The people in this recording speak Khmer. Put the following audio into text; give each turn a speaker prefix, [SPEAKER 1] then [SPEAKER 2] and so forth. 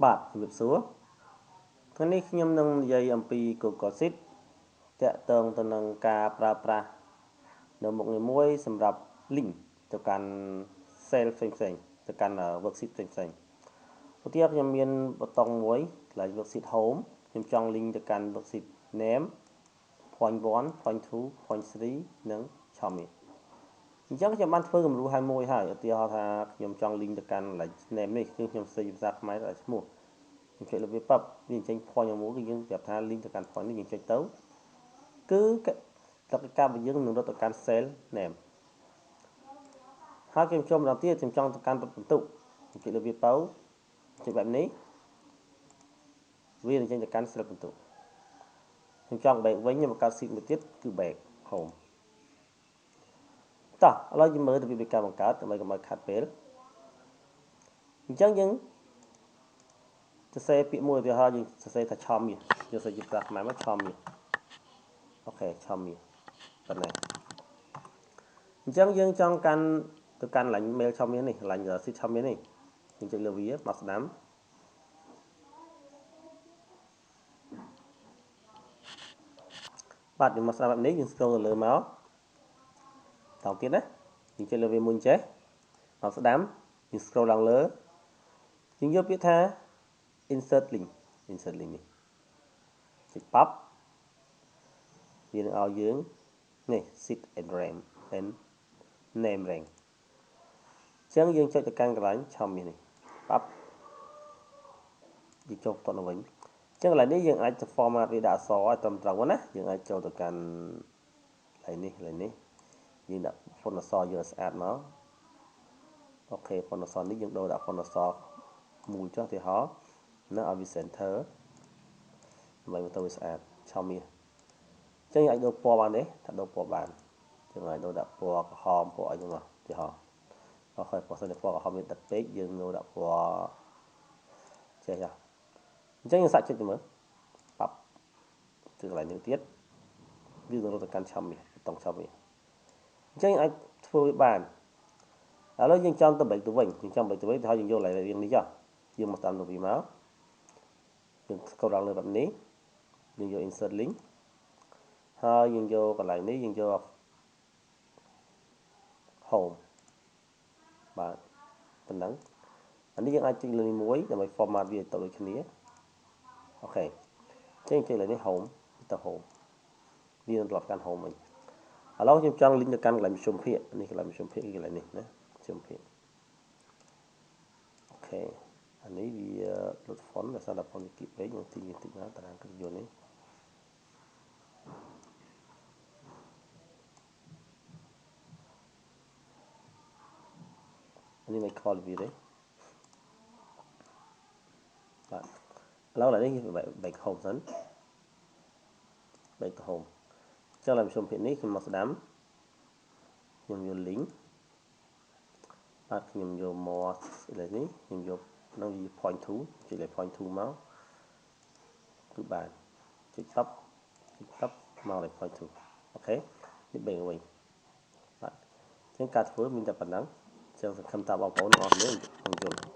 [SPEAKER 1] បាទជំរាបសួរថ្ងៃនេះខ្ញុំនឹងនិយាយអំពី Google Sheet តាក់ទងទៅនឹងការប្រើប្រាស់នៅមុខងារមួយសម្រាប់ link ទៅកាន់ cell ផ្សេងៗទៅកាន់ worksheet ផ្សេងៗឧទាហរណ៍ខ្ញុំមានប៊ូតុងមួយកន្លែង worksheet home ខ្ញុំចង់ link ទៅកាន់ worksheet name point 1 point 2 point 3និង Xiaomi អញ្ចឹងខ្ញុំបានធ្វើគំរូឲ្យមួយហើយឧទាហរណ៍ថាខ្ញុំចង់ link ទៅកាន់ name នេះគឺខ្ញុំសេជាភាសាខ្មែរតែឈ្មោះខ្ញុំចុចលើវាប៉ាប់វាអញ្ចឹង point យ៉ាងមួយគឺយើងប្រាប់ថា link ទៅកាន់ point នេះយើងចុចទៅគឺតបការរបស់យើងនឹងរត់ទៅកាន់ cell name ហើយខ្ញុំចូលម្ដងទៀតខ្ញុំចង់ទៅកាន់បន្ទុកខ្ញុំចុចលើវាប៉ៅចុចបែបនេះវានឹងចេញទៅកាន់ cell បន្ទុកខ្ញុំចង់ back វិញខ្ញុំបង្កើត sheet មួយទៀតគឺ back home តោះឥឡូវយើងមើលរបៀបនៃការបង្កើតដើម្បីកុំឲ្យខាត់ពេលអញ្ចឹងយើងសរសេរពាក្យមួយឧទាហរណ៍យើងសរសេរថាឆមាសយើងសរសេរជាភាសាខ្មែរមកឆមាសអូខេឆមាសប៉ុណ្ណេះអញ្ចឹងយើងចង់កាន់ទៅកាន់ឡាញ mail ឆមាសនេះឡាញ sheet ឆមាសនេះយើងចុចលើវាមកស្ដាំបាទយើងមកស្ដាំបែបនេះយើង scroll ទៅលើមកតោងទៀតណាយើងចុចលើវាមួយចេះមកស្ដាំយើង scroll ឡើងលើយើងយកពាក្យថា insert link នេះចុច pop វានឹងឲ្យយើងនេះ sheet and name rank អញ្ចឹងយើងចុចទៅកាន់កន្លែងឆមាសនេះ pop យើងចូលបន្តទៅវិញអញ្ចឹងកន្លែងនេះយើងអាចទៅ format វាដាក់អក្សរឲ្យត្រឹមត្រូវណាយើងអាចចូលទៅកាន់កន្លែងនេះយើងដាក់ font អក្សរយើងឲ្យស្អាតមកអូខេ font អក្សរនេះយើងដូរដាក់ font អក្សរមួយចុះឧទាហរណ៍នៅឲ្យវា center ដើម្បីទៅវាស្អាតឆមាសអញ្ចឹងអាចដូរពណ៌បានទេថាដូរពណ៌បានយើងអាចដូរដាក់ពណ៌ក្រហមពណ៌អីហ្នឹងមកឧទាហរណ៍អូខេបើសិនជាពណ៌ក្រហមវាដិតពេកយើងដូរដាក់ពណ៌ចេះចាអញ្ចឹងយើងសាកចុចទៅមើលប៉ាប់ទៅកន្លែងនេះទៀតវានឹងរត់ទៅកាន់ឆមាសប៊ូតុងឆមាសអញ្ចឹងអាចធ្វើវាបានឥឡូវយើងចង់ទៅ back ទៅវិញទៅហើយយើងយកកន្លែងរៀងនេះចុះយើងមកតាមទៅវាមកយើង scroll ឡើងលើបែបនេះយើងយក insert link ហើយយើងយកកន្លែងនេះយើងយក home បាទប៉ុណ្ណឹងអានេះយើងអាចចុចលើនេះមួយដើម្បី format វាទៅដូចគ្នាអូខេអញ្ចឹងចុចលើនេះ home ទៅ home វានឹងត្រឡប់កាន់ home វិញឥឡូវខ្ញុំចង់ link ទៅកាន់កន្លែងប្រជុំភាគនេះកន្លែងប្រជុំភាគគឺកន្លែងនេះណាប្រជុំភាគអូខេអានេះវាលុត font ដោយសារតែ font វាគៀបពេកខ្ញុំទីបន្តិចមកតារាងគ្រឿងយន្តនេះអានេះមិនខលវាទេបាទឥឡូវនេះ back home សិន back to home ចុះឡើងប្រជុំភាគនេះខ្ញុំមកស្ដាំខ្ញុំយក link បាទខ្ញុំយក more ឥឡូវនេះខ្ញុំយកនៅវា point 2ចុចលើ point 2មកគឺបានចុច top មកលើ point 2អូខេនេះបែកវិញបាទអញ្ចឹងការធ្វើមានតែប៉ុណ្ណឹងអញ្ចឹងសង្ឃឹមថាបងប្អូនអរគ្នានឹងយល់